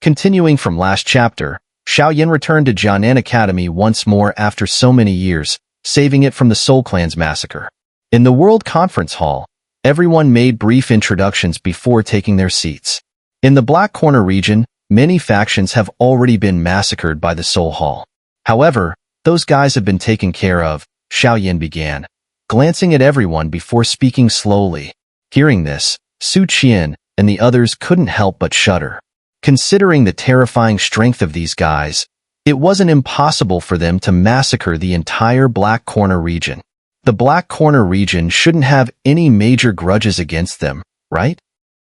Continuing from last chapter, Xiao Yan returned to Jia Nan Academy once more after so many years, saving it from the Soul Clan's massacre. In the World Conference Hall, everyone made brief introductions before taking their seats. In the Black Corner region, many factions have already been massacred by the Soul Hall. However, those guys have been taken care of, Xiao Yan began, glancing at everyone before speaking slowly. Hearing this, Su Qian and the others couldn't help but shudder. Considering the terrifying strength of these guys, it wasn't impossible for them to massacre the entire Black Corner region. The Black Corner region shouldn't have any major grudges against them, right?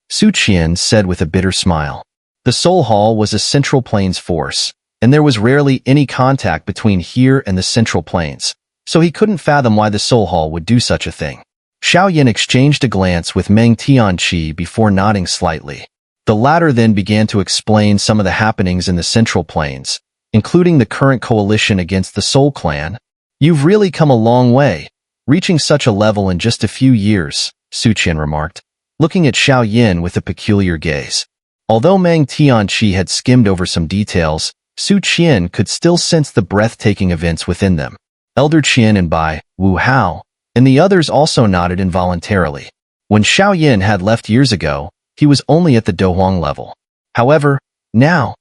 Su Qian said with a bitter smile. The Soul Hall was a Central Plains force, and there was rarely any contact between here and the Central Plains, so he couldn't fathom why the Soul Hall would do such a thing. Xiao Yan exchanged a glance with Meng Tianqi before nodding slightly. The latter then began to explain some of the happenings in the Central Plains, including the current coalition against the Soul Clan. You've really come a long way, reaching such a level in just a few years, Su Qian remarked, looking at Xiao Yan with a peculiar gaze. Although Meng Tianqi had skimmed over some details, Su Qian could still sense the breathtaking events within them. Elder Qian and Bai, Wu Hao, and the others also nodded involuntarily. When Xiao Yan had left years ago, he was only at the Dohuang level. However, now,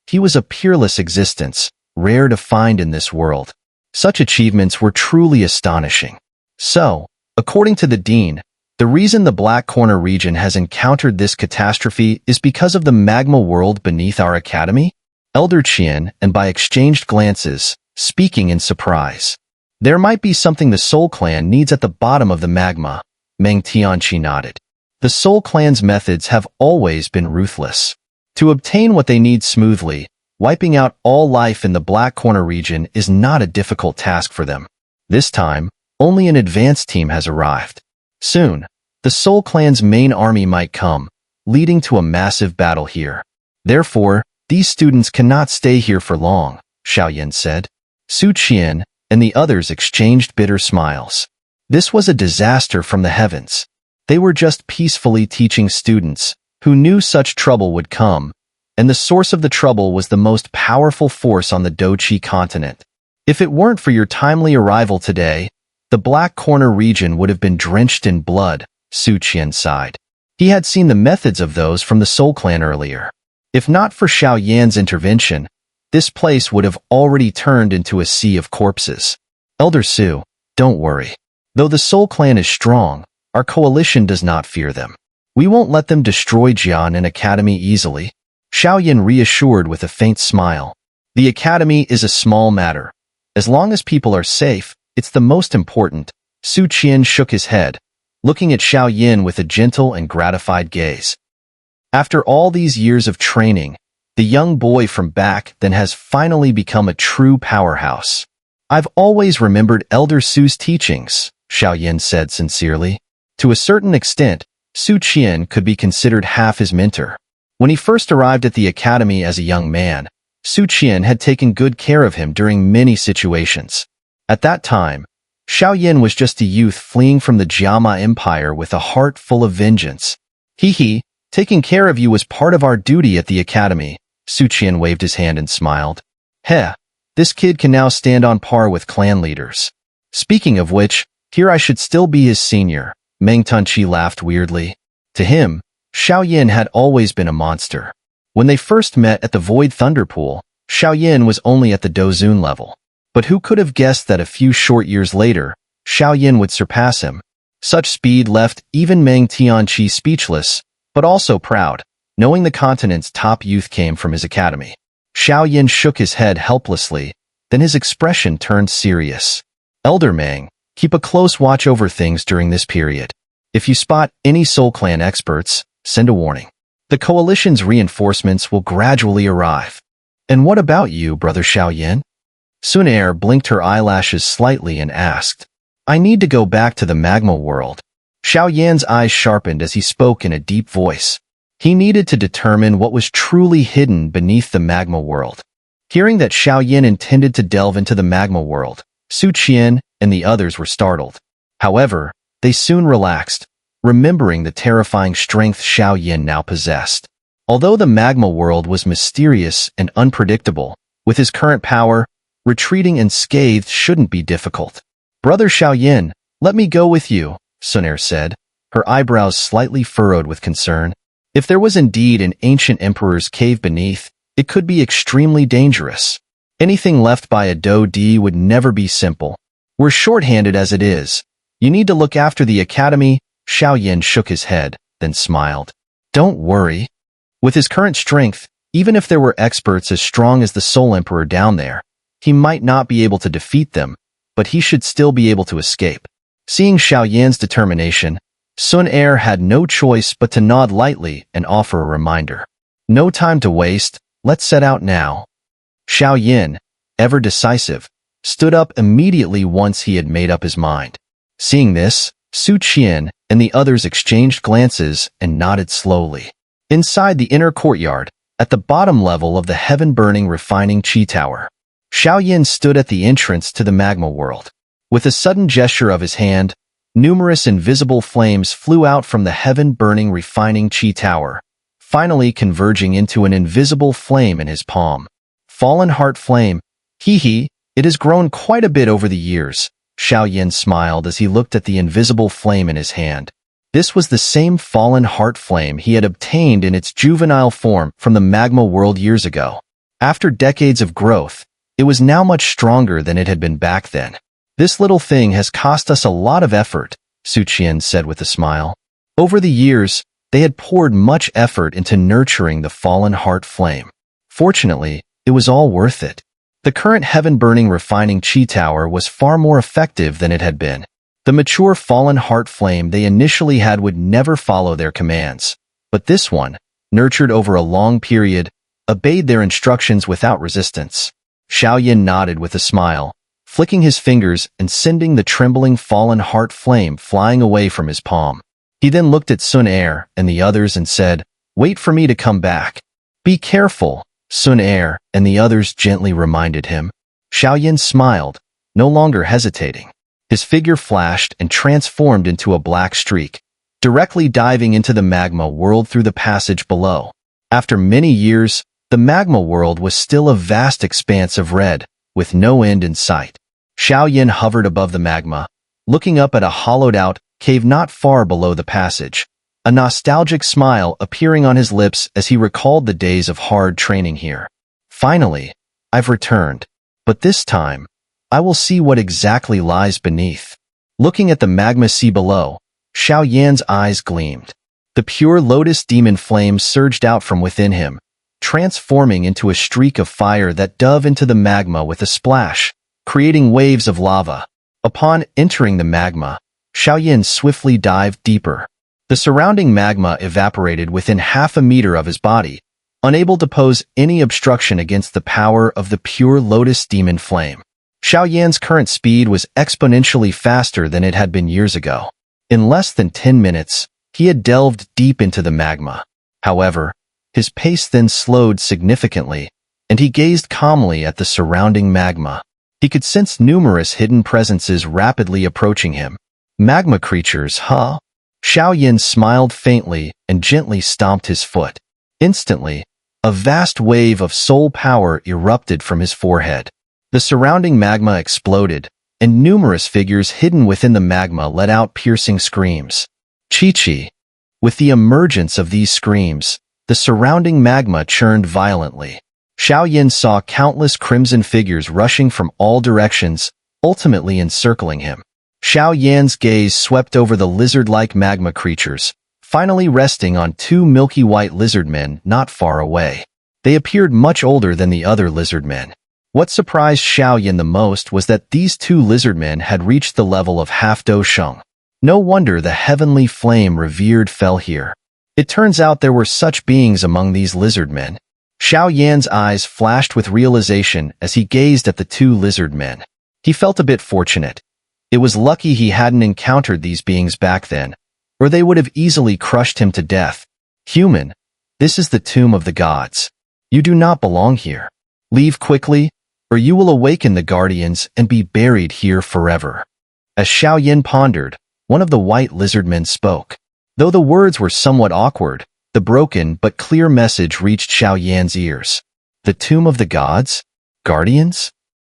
he was a peerless existence, rare to find in this world. Such achievements were truly astonishing. So, according to the Dean, the reason the Black Corner region has encountered this catastrophe is because of the magma world beneath our academy? Elder Qian and Bai exchanged glances, speaking in surprise. There might be something the Soul Clan needs at the bottom of the magma, Meng Tianqi nodded. The Soul Clan's methods have always been ruthless. To obtain what they need smoothly, wiping out all life in the Black Corner region is not a difficult task for them. This time, only an advanced team has arrived. Soon, the Soul Clan's main army might come, leading to a massive battle here. Therefore, these students cannot stay here for long, Xiao Yan said. Su Qian and the others exchanged bitter smiles. This was a disaster from the heavens. They were just peacefully teaching students who knew such trouble would come, and the source of the trouble was the most powerful force on the Doqi continent. If it weren't for your timely arrival today, the Black Corner region would have been drenched in blood, Su Qian sighed. He had seen the methods of those from the Soul Clan earlier. If not for Xiao Yan's intervention, this place would have already turned into a sea of corpses. Elder Su, don't worry. Though the Soul Clan is strong, our coalition does not fear them. We won't let them destroy Jia Nan Academy easily, Xiao Yan reassured with a faint smile. The academy is a small matter. As long as people are safe, it's the most important. Su Qian shook his head, looking at Xiao Yan with a gentle and gratified gaze. After all these years of training, the young boy from back then has finally become a true powerhouse. I've always remembered Elder Su's teachings, Xiao Yan said sincerely. To a certain extent, Su Qian could be considered half his mentor. When he first arrived at the academy as a young man, Su Qian had taken good care of him during many situations. At that time, Xiao Yan was just a youth fleeing from the Jiama Empire with a heart full of vengeance. Taking care of you was part of our duty at the academy, Su Qian waved his hand and smiled. Heh, this kid can now stand on par with clan leaders. Speaking of which, here I should still be his senior. Meng Tianqi laughed weirdly. To him, Xiao Yan had always been a monster. When they first met at the Void Thunder Pool, Xiao Yan was only at the Dozun level. But who could have guessed that a few short years later, Xiao Yan would surpass him? Such speed left even Meng Tianqi speechless, but also proud, knowing the continent's top youth came from his academy. Xiao Yan shook his head helplessly, then his expression turned serious. Elder Meng, keep a close watch over things during this period. If you spot any Soul Clan experts, send a warning. The coalition's reinforcements will gradually arrive. And what about you, Brother Xiao Yan? Sunair blinked her eyelashes slightly and asked. I need to go back to the magma world. Xiao Yan's eyes sharpened as he spoke in a deep voice. He needed to determine what was truly hidden beneath the magma world. Hearing that Xiao Yan intended to delve into the magma world, Su Qian and the others were startled. However, they soon relaxed, remembering the terrifying strength Xiao Yan now possessed. Although the magma world was mysterious and unpredictable, with his current power, retreating unscathed shouldn't be difficult. "Brother Xiao Yan, let me go with you," Sun Er said, her eyebrows slightly furrowed with concern. If there was indeed an ancient emperor's cave beneath, it could be extremely dangerous. Anything left by a Dou Di would never be simple. "We're short-handed as it is. You need to look after the academy." Xiao Yan shook his head, then smiled. "Don't worry. With his current strength, even if there were experts as strong as the Soul Emperor down there, he might not be able to defeat them, but he should still be able to escape." Seeing Xiao Yan's determination, Sun Er had no choice but to nod lightly and offer a reminder. "No time to waste, let's set out now." Xiao Yan, ever decisive, stood up immediately once he had made up his mind. Seeing this, Su Qian and the others exchanged glances and nodded slowly. Inside the inner courtyard, at the bottom level of the heaven-burning refining Qi Tower, Xiao Yan stood at the entrance to the magma world. With a sudden gesture of his hand, numerous invisible flames flew out from the heaven-burning refining Qi Tower, finally converging into an invisible flame in his palm. "Fallen heart flame. Hee, it has grown quite a bit over the years." Xiao Yan smiled as he looked at the invisible flame in his hand. This was the same fallen heart flame he had obtained in its juvenile form from the magma world years ago. After decades of growth, it was now much stronger than it had been back then. "This little thing has cost us a lot of effort," Su Qian said with a smile. Over the years, they had poured much effort into nurturing the fallen heart flame. Fortunately, it was all worth it. The current heaven-burning refining Qi Tower was far more effective than it had been. The mature fallen heart flame they initially had would never follow their commands, but this one, nurtured over a long period, obeyed their instructions without resistance. Xiao Yan nodded with a smile, flicking his fingers and sending the trembling fallen heart flame flying away from his palm. He then looked at Sun Er and the others and said, "Wait for me to come back." "Be careful," Sun Er and the others gently reminded him. Xiao Yan smiled, no longer hesitating. His figure flashed and transformed into a black streak, directly diving into the magma world through the passage below. After many years, the magma world was still a vast expanse of red, with no end in sight. Xiao Yan hovered above the magma, looking up at a hollowed-out cave not far below the passage, a nostalgic smile appearing on his lips as he recalled the days of hard training here. "Finally, I've returned, but this time, I will see what exactly lies beneath." Looking at the magma sea below, Xiao Yan's eyes gleamed. The pure lotus demon flame surged out from within him, transforming into a streak of fire that dove into the magma with a splash, creating waves of lava. Upon entering the magma, Xiao Yan swiftly dived deeper. The surrounding magma evaporated within half a meter of his body, unable to pose any obstruction against the power of the pure lotus demon flame. Xiao Yan's current speed was exponentially faster than it had been years ago. In less than 10 minutes, he had delved deep into the magma. However, his pace then slowed significantly, and he gazed calmly at the surrounding magma. He could sense numerous hidden presences rapidly approaching him. "Magma creatures, huh?" Xiao Yan smiled faintly and gently stomped his foot. Instantly, a vast wave of soul power erupted from his forehead. The surrounding magma exploded, and numerous figures hidden within the magma let out piercing screams. Chi-chi. With the emergence of these screams, the surrounding magma churned violently. Xiao Yan saw countless crimson figures rushing from all directions, ultimately encircling him. Xiao Yan's gaze swept over the lizard-like magma creatures, finally resting on two milky white lizard men not far away. They appeared much older than the other lizard men. What surprised Xiao Yan the most was that these two lizard men had reached the level of half-Do Sheng. No wonder the heavenly flame revered fell here. It turns out there were such beings among these lizard men. Xiao Yan's eyes flashed with realization as he gazed at the two lizard men. He felt a bit fortunate. It was lucky he hadn't encountered these beings back then, or they would have easily crushed him to death. "Human, this is the tomb of the gods. You do not belong here. Leave quickly, or you will awaken the guardians and be buried here forever." As Xiao Yan pondered, one of the white lizard men spoke. Though the words were somewhat awkward, the broken but clear message reached Xiao Yan's ears. The tomb of the gods? Guardians?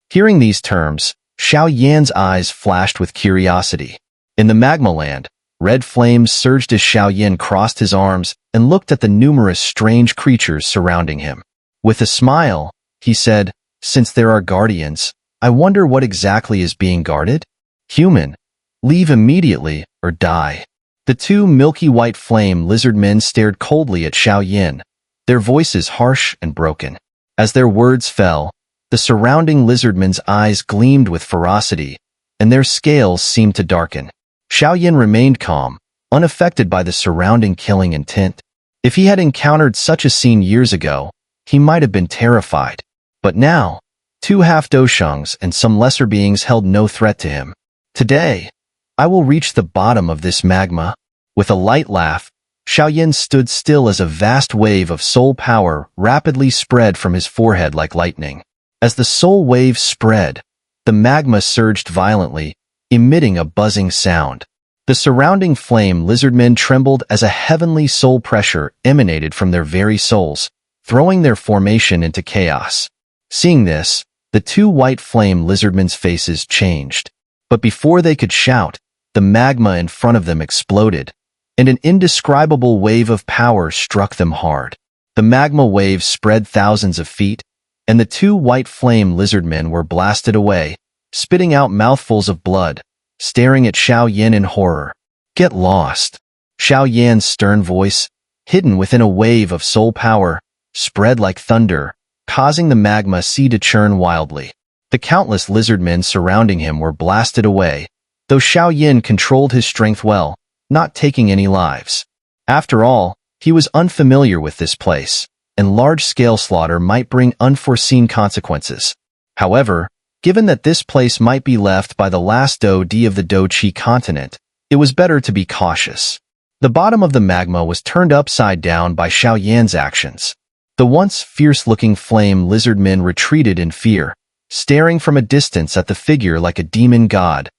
Hearing these terms, Xiao Yan's eyes flashed with curiosity. In the magma land, red flames surged as Xiao Yan crossed his arms and looked at the numerous strange creatures surrounding him. With a smile, he said, "Since there are guardians, I wonder what exactly is being guarded? Human, leave immediately or die." The two milky white flame lizard men stared coldly at Xiao Yan, their voices harsh and broken. As their words fell, the surrounding lizardmen's eyes gleamed with ferocity, and their scales seemed to darken. Xiao Yan remained calm, unaffected by the surrounding killing intent. If he had encountered such a scene years ago, he might have been terrified. But now, two half-doshungs and some lesser beings held no threat to him. "Today, I will reach the bottom of this magma." With a light laugh, Xiao Yan stood still as a vast wave of soul power rapidly spread from his forehead like lightning. As the soul wave spread, the magma surged violently, emitting a buzzing sound. The surrounding flame lizardmen trembled as a heavenly soul pressure emanated from their very souls, throwing their formation into chaos. Seeing this, the two white flame lizardmen's faces changed. But before they could shout, the magma in front of them exploded, and an indescribable wave of power struck them hard. The magma wave spread thousands of feet, and the two white flame lizardmen were blasted away, spitting out mouthfuls of blood, staring at Xiao Yan in horror. "Get lost." Xiao Yan's stern voice, hidden within a wave of soul power, spread like thunder, causing the magma sea to churn wildly. The countless lizardmen surrounding him were blasted away, though Xiao Yan controlled his strength well, not taking any lives. After all, he was unfamiliar with this place, and large-scale slaughter might bring unforeseen consequences. However, given that this place might be left by the last Do-Di of the Do-Chi continent, it was better to be cautious. The bottom of the magma was turned upside down by Xiao Yan's actions. The once fierce-looking flame lizard men retreated in fear, staring from a distance at the figure like a demon god,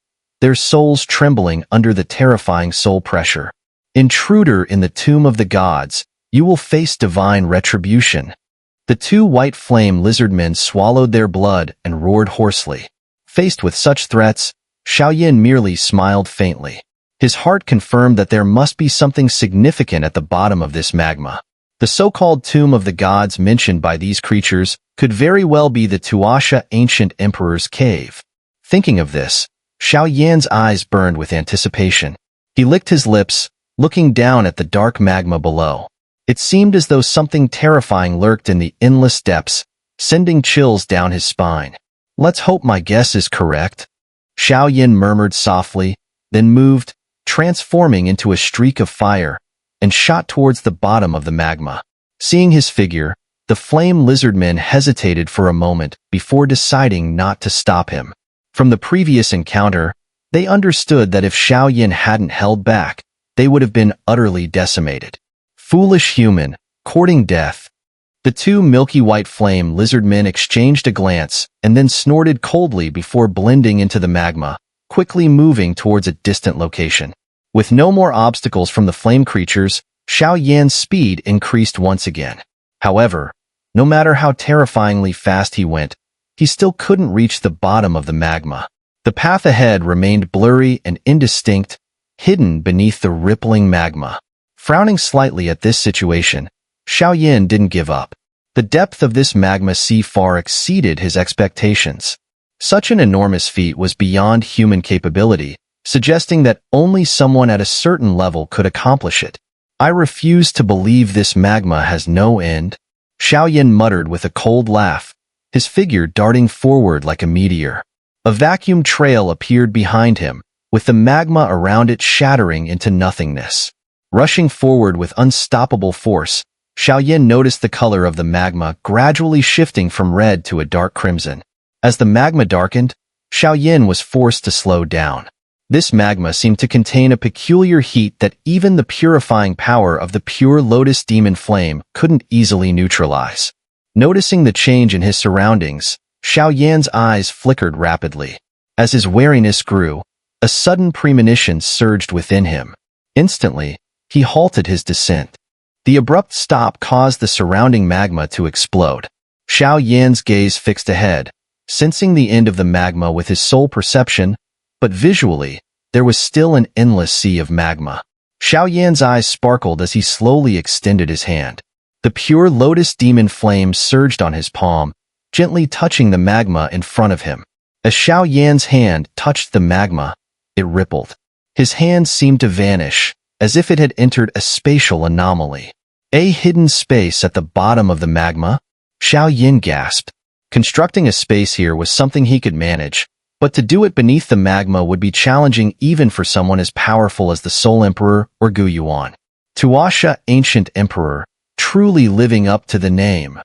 their souls trembling under the terrifying soul pressure. "Intruder in the tomb of the gods, you will face divine retribution." The two white flame lizard men swallowed their blood and roared hoarsely. Faced with such threats, Xiao Yan merely smiled faintly. His heart confirmed that there must be something significant at the bottom of this magma. The so-called tomb of the gods mentioned by these creatures could very well be the Tuasha ancient emperor's cave. Thinking of this, Xiao Yan's eyes burned with anticipation. He licked his lips, looking down at the dark magma below. It seemed as though something terrifying lurked in the endless depths, sending chills down his spine. "Let's hope my guess is correct," Xiao Yan murmured softly, then moved, transforming into a streak of fire, and shot towards the bottom of the magma. Seeing his figure, the flame lizard men hesitated for a moment before deciding not to stop him. From the previous encounter, they understood that if Xiao Yan hadn't held back, they would have been utterly decimated. Foolish human, courting death. The two milky white flame lizard men exchanged a glance and then snorted coldly before blending into the magma, quickly moving towards a distant location. With no more obstacles from the flame creatures, Xiao Yan's speed increased once again. However, no matter how terrifyingly fast he went, he still couldn't reach the bottom of the magma. The path ahead remained blurry and indistinct, hidden beneath the rippling magma. Frowning slightly at this situation, Xiao Yan didn't give up. The depth of this magma sea far exceeded his expectations. Such an enormous feat was beyond human capability, suggesting that only someone at a certain level could accomplish it. "I refuse to believe this magma has no end," Xiao Yan muttered with a cold laugh, his figure darting forward like a meteor. A vacuum trail appeared behind him, with the magma around it shattering into nothingness. Rushing forward with unstoppable force, Xiao Yan noticed the color of the magma gradually shifting from red to a dark crimson. As the magma darkened, Xiao Yan was forced to slow down. This magma seemed to contain a peculiar heat that even the purifying power of the pure lotus demon flame couldn't easily neutralize. Noticing the change in his surroundings, Xiao Yan's eyes flickered rapidly. As his wariness grew, a sudden premonition surged within him. Instantly, he halted his descent. The abrupt stop caused the surrounding magma to explode. Xiao Yan's gaze fixed ahead, sensing the end of the magma with his sole perception, but visually, there was still an endless sea of magma. Xiao Yan's eyes sparkled as he slowly extended his hand. The pure lotus demon flame surged on his palm, gently touching the magma in front of him. As Xiao Yan's hand touched the magma, it rippled. His hand seemed to vanish, as if it had entered a spatial anomaly. A hidden space at the bottom of the magma? Xiao Yan gasped. Constructing a space here was something he could manage, but to do it beneath the magma would be challenging even for someone as powerful as the Soul Emperor or Gu Yuan. Tuasha, Ancient Emperor, truly living up to the name.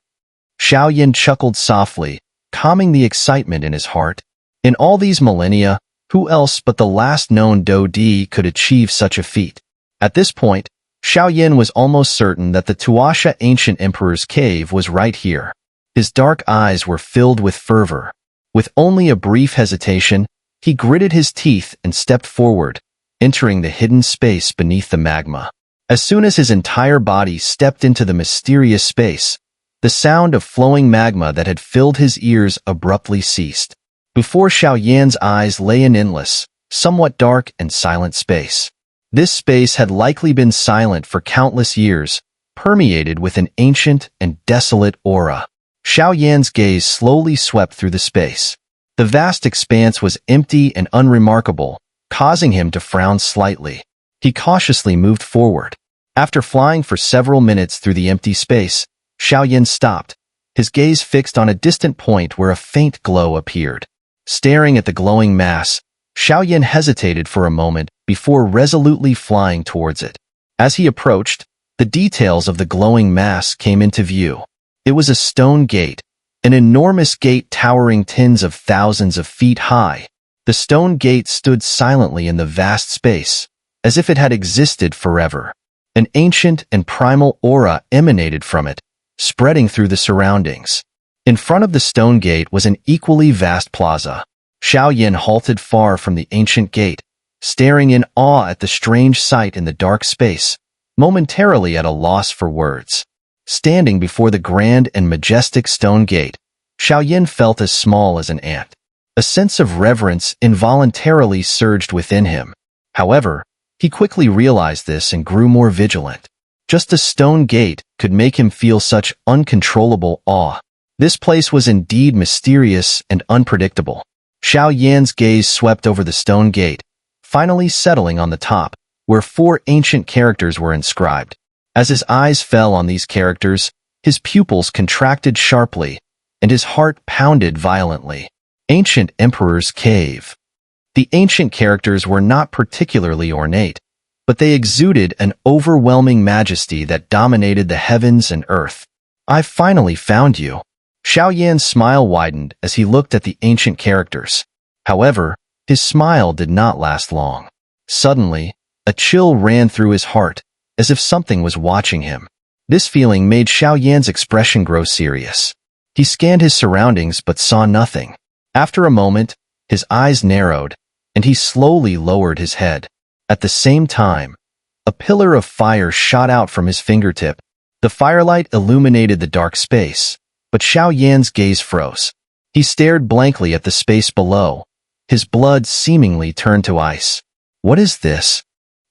Xiao Yan chuckled softly, calming the excitement in his heart. In all these millennia, who else but the last known Do Di could achieve such a feat? At this point, Xiao Yan was almost certain that the Tuasha Ancient Emperor's cave was right here. His dark eyes were filled with fervor. With only a brief hesitation, he gritted his teeth and stepped forward, entering the hidden space beneath the magma. As soon as his entire body stepped into the mysterious space, the sound of flowing magma that had filled his ears abruptly ceased. Before Xiao Yan's eyes lay an endless, somewhat dark and silent space. This space had likely been silent for countless years, permeated with an ancient and desolate aura. Xiao Yan's gaze slowly swept through the space. The vast expanse was empty and unremarkable, causing him to frown slightly. He cautiously moved forward. After flying for several minutes through the empty space, Xiao Yan stopped, his gaze fixed on a distant point where a faint glow appeared. Staring at the glowing mass, Xiao Yan hesitated for a moment before resolutely flying towards it. As he approached, the details of the glowing mass came into view. It was a stone gate, an enormous gate towering tens of thousands of feet high. The stone gate stood silently in the vast space, as if it had existed forever. An ancient and primal aura emanated from it, spreading through the surroundings. In front of the stone gate was an equally vast plaza. Xiao Yan halted far from the ancient gate, staring in awe at the strange sight in the dark space, momentarily at a loss for words. Standing before the grand and majestic stone gate, Xiao Yan felt as small as an ant. A sense of reverence involuntarily surged within him. However, he quickly realized this and grew more vigilant. Just a stone gate could make him feel such uncontrollable awe. This place was indeed mysterious and unpredictable. Xiao Yan's gaze swept over the stone gate, finally settling on the top, where 4 ancient characters were inscribed. As his eyes fell on these characters, his pupils contracted sharply, and his heart pounded violently. Ancient Emperor's Cave. The ancient characters were not particularly ornate, but they exuded an overwhelming majesty that dominated the heavens and earth. "I've finally found you." Xiao Yan's smile widened as he looked at the ancient characters. However, his smile did not last long. Suddenly, a chill ran through his heart, as if something was watching him. This feeling made Xiao Yan's expression grow serious. He scanned his surroundings but saw nothing. After a moment, his eyes narrowed, and he slowly lowered his head. At the same time, a pillar of fire shot out from his fingertip. The firelight illuminated the dark space, but Xiao Yan's gaze froze. He stared blankly at the space below. His blood seemingly turned to ice. What is this?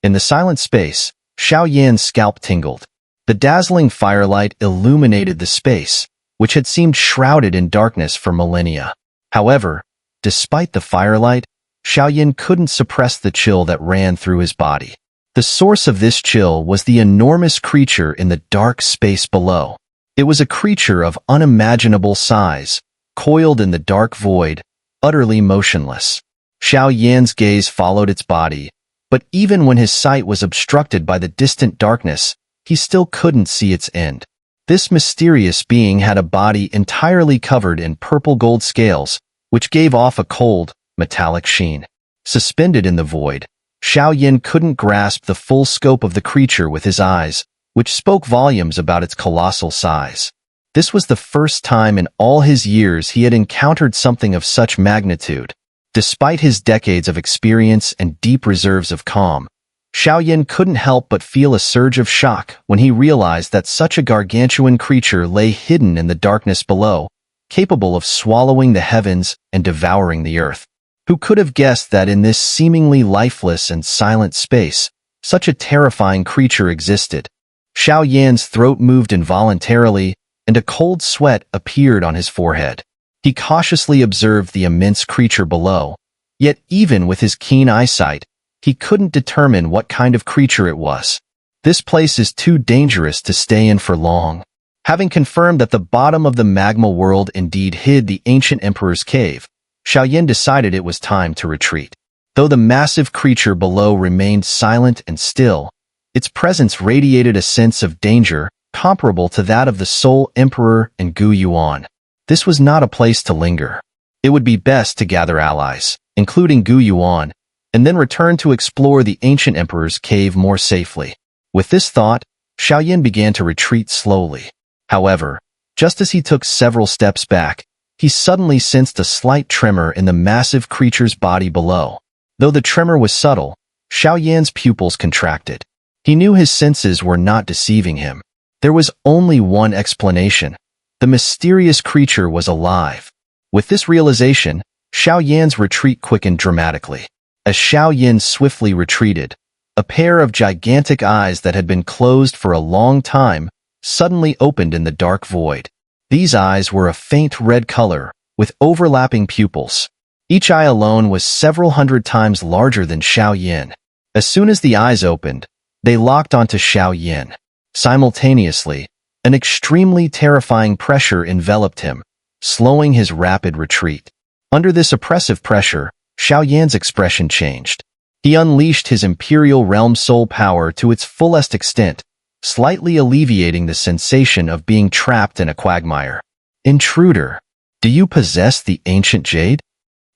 In the silent space, Xiao Yan's scalp tingled. The dazzling firelight illuminated the space, which had seemed shrouded in darkness for millennia. However, despite the firelight, Xiao Yan couldn't suppress the chill that ran through his body. The source of this chill was the enormous creature in the dark space below. It was a creature of unimaginable size, coiled in the dark void, utterly motionless. Xiao Yan's gaze followed its body, but even when his sight was obstructed by the distant darkness, he still couldn't see its end. This mysterious being had a body entirely covered in purple-gold scales, which gave off a cold, metallic sheen. Suspended in the void, Xiao Yan couldn't grasp the full scope of the creature with his eyes, which spoke volumes about its colossal size. This was the first time in all his years he had encountered something of such magnitude. Despite his decades of experience and deep reserves of calm, Xiao Yan couldn't help but feel a surge of shock when he realized that such a gargantuan creature lay hidden in the darkness below, capable of swallowing the heavens and devouring the earth. Who could have guessed that in this seemingly lifeless and silent space, such a terrifying creature existed? Xiao Yan's throat moved involuntarily, and a cold sweat appeared on his forehead. He cautiously observed the immense creature below, yet even with his keen eyesight, he couldn't determine what kind of creature it was. This place is too dangerous to stay in for long. Having confirmed that the bottom of the magma world indeed hid the ancient emperor's cave, Xiao Yan decided it was time to retreat. Though the massive creature below remained silent and still, its presence radiated a sense of danger comparable to that of the Soul Emperor and Gu Yuan. This was not a place to linger. It would be best to gather allies, including Gu Yuan, and then return to explore the ancient emperor's cave more safely. With this thought, Xiao Yan began to retreat slowly. However, just as he took several steps back, he suddenly sensed a slight tremor in the massive creature's body below. Though the tremor was subtle, Xiao Yan's pupils contracted. He knew his senses were not deceiving him. There was only one explanation. The mysterious creature was alive. With this realization, Xiao Yan's retreat quickened dramatically. As Xiao Yan swiftly retreated, a pair of gigantic eyes that had been closed for a long time suddenly opened in the dark void. These eyes were a faint red color, with overlapping pupils. Each eye alone was several hundred times larger than Xiao Yan. As soon as the eyes opened, they locked onto Xiao Yan. Simultaneously, an extremely terrifying pressure enveloped him, slowing his rapid retreat. Under this oppressive pressure, Xiao Yan's expression changed. He unleashed his Imperial Realm soul power to its fullest extent, slightly alleviating the sensation of being trapped in a quagmire. Intruder, do you possess the ancient jade?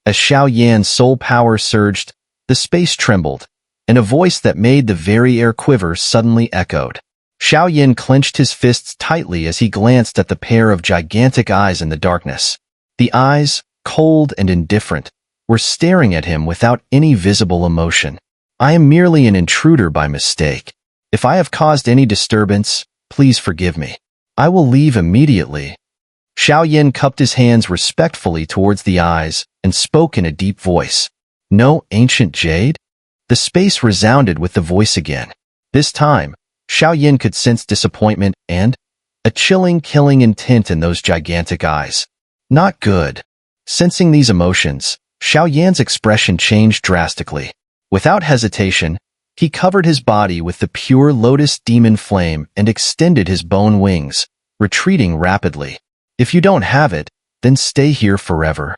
As Xiao Yan's soul power surged, the space trembled, and a voice that made the very air quiver suddenly echoed. Xiao Yan clenched his fists tightly as he glanced at the pair of gigantic eyes in the darkness. The eyes, cold and indifferent, were staring at him without any visible emotion. I am merely an intruder by mistake. If I have caused any disturbance, please forgive me. I will leave immediately. Xiao Yan cupped his hands respectfully towards the eyes and spoke in a deep voice. No ancient jade? The space resounded with the voice again. This time, Xiao Yan could sense disappointment and a chilling, killing intent in those gigantic eyes. Not good. Sensing these emotions, Xiao Yan's expression changed drastically. Without hesitation, he covered his body with the pure lotus demon flame and extended his bone wings, retreating rapidly. If you don't have it, then stay here forever.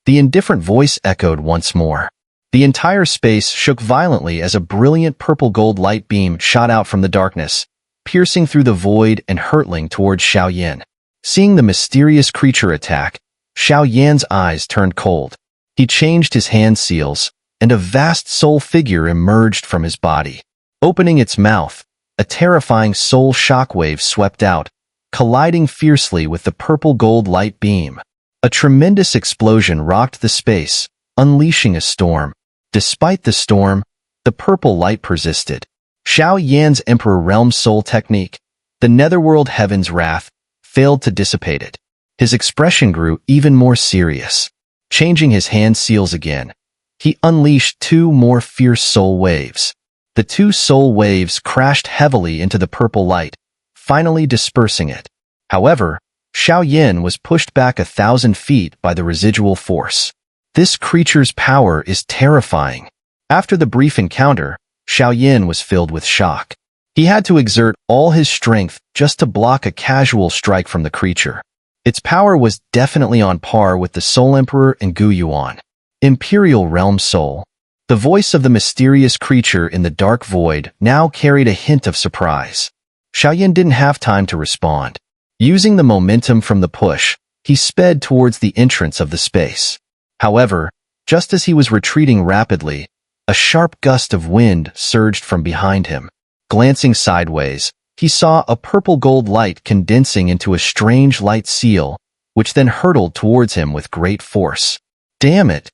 The indifferent voice echoed once more. The entire space shook violently as a brilliant purple-gold light beam shot out from the darkness, piercing through the void and hurtling towards Xiao Yan. Seeing the mysterious creature attack, Xiao Yan's eyes turned cold. He changed his hand seals, and a vast soul figure emerged from his body. Opening its mouth, a terrifying soul shockwave swept out, colliding fiercely with the purple-gold light beam. A tremendous explosion rocked the space, unleashing a storm. Despite the storm, the purple light persisted. Xiao Yan's Emperor Realm Soul technique, the Netherworld Heaven's Wrath, failed to dissipate it. His expression grew even more serious. Changing his hand seals again, he unleashed two more fierce soul waves. The two soul waves crashed heavily into the purple light, finally dispersing it. However, Xiao Yan was pushed back 1,000 feet by the residual force. This creature's power is terrifying. After the brief encounter, Xiao Yan was filled with shock. He had to exert all his strength just to block a casual strike from the creature. Its power was definitely on par with the Soul Emperor and Gu Yuan. Imperial Realm Soul. The voice of the mysterious creature in the dark void now carried a hint of surprise. Xiao Yan didn't have time to respond. Using the momentum from the push, he sped towards the entrance of the space. However, just as he was retreating rapidly, a sharp gust of wind surged from behind him. Glancing sideways, he saw a purple-gold light condensing into a strange light seal, which then hurtled towards him with great force. Damn it!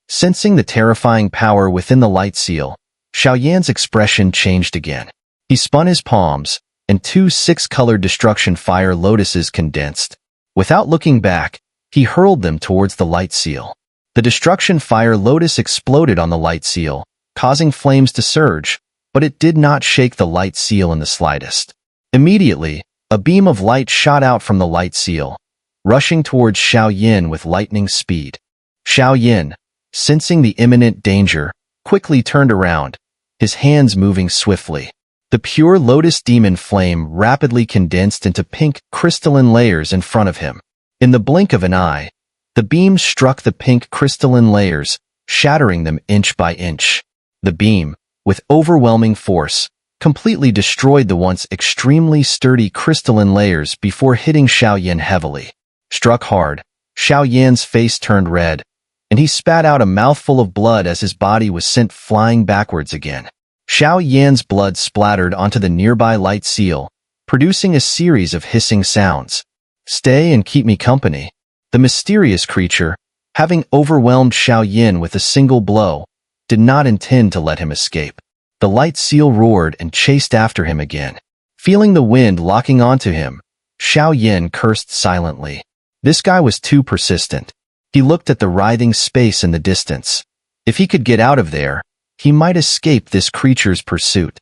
Sensing the terrifying power within the light seal, Xiao Yan's expression changed again. He spun his palms, and two six-colored destruction fire lotuses condensed. Without looking back, he hurled them towards the light seal. The destruction fire lotus exploded on the light seal, causing flames to surge, but it did not shake the light seal in the slightest. Immediately, a beam of light shot out from the light seal, rushing towards Xiao Yan with lightning speed. Xiao Yan, sensing the imminent danger, quickly turned around, his hands moving swiftly. The pure lotus demon flame rapidly condensed into pink crystalline layers in front of him. In the blink of an eye, the beam struck the pink crystalline layers, shattering them inch by inch. The beam, with overwhelming force, completely destroyed the once extremely sturdy crystalline layers before hitting Xiao Yan heavily. Struck hard, Xiao Yan's face turned red, and he spat out a mouthful of blood as his body was sent flying backwards again. Xiao Yan's blood splattered onto the nearby light seal, producing a series of hissing sounds. "Stay and keep me company." The mysterious creature, having overwhelmed Xiao Yan with a single blow, did not intend to let him escape. The light seal roared and chased after him again. Feeling the wind locking onto him, Xiao Yan cursed silently. This guy was too persistent. He looked at the writhing space in the distance. If he could get out of there, he might escape this creature's pursuit.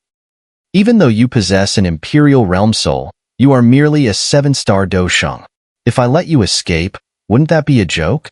Even though you possess an Imperial Realm soul, you are merely a 7-star Dosheng. If I let you escape, wouldn't that be a joke?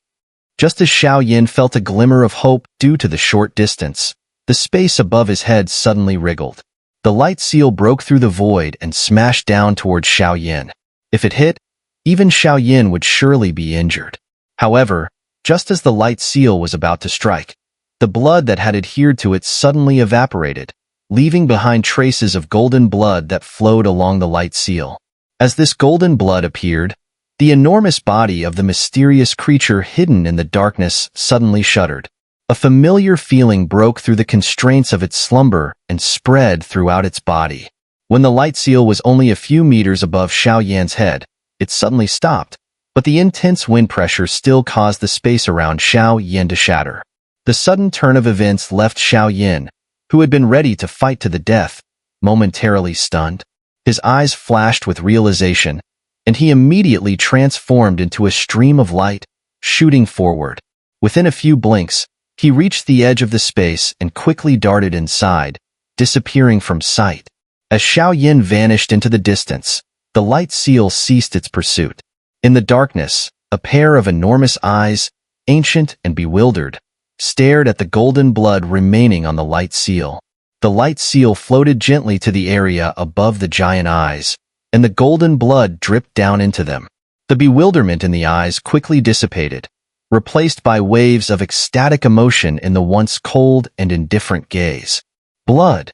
Just as Xiao Yan felt a glimmer of hope due to the short distance, the space above his head suddenly wriggled. The light seal broke through the void and smashed down towards Xiao Yan. If it hit, even Xiao Yan would surely be injured. However, just as the light seal was about to strike, the blood that had adhered to it suddenly evaporated, leaving behind traces of golden blood that flowed along the light seal. As this golden blood appeared, the enormous body of the mysterious creature hidden in the darkness suddenly shuddered. A familiar feeling broke through the constraints of its slumber and spread throughout its body. When the light seal was only a few meters above Xiao Yan's head, it suddenly stopped, but the intense wind pressure still caused the space around Xiao Yan to shatter. The sudden turn of events left Xiao Yan, who had been ready to fight to the death, momentarily stunned. His eyes flashed with realization, and he immediately transformed into a stream of light, shooting forward. Within a few blinks, he reached the edge of the space and quickly darted inside, disappearing from sight. As Xiao Yan vanished into the distance, the light seal ceased its pursuit. In the darkness, a pair of enormous eyes, ancient and bewildered, stared at the golden blood remaining on the light seal. The light seal floated gently to the area above the giant eyes, and the golden blood dripped down into them. The bewilderment in the eyes quickly dissipated, replaced by waves of ecstatic emotion in the once cold and indifferent gaze. Blood!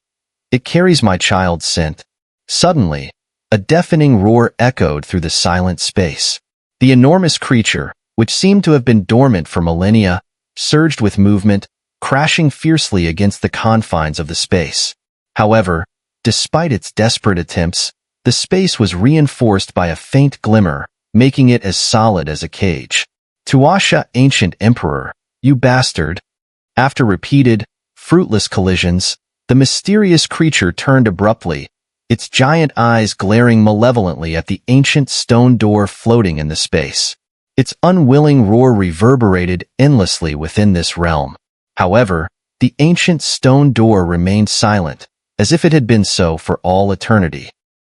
It carries my child's scent. Suddenly, a deafening roar echoed through the silent space. The enormous creature, which seemed to have been dormant for millennia, surged with movement, crashing fiercely against the confines of the space. However, despite its desperate attempts, the space was reinforced by a faint glimmer, making it as solid as a cage. "Tuasha, ancient emperor, you bastard!" After repeated, fruitless collisions, the mysterious creature turned abruptly, its giant eyes glaring malevolently at the ancient stone door floating in the space. Its unwilling roar reverberated endlessly within this realm. However, the ancient stone door remained silent, as if it had been so for all eternity.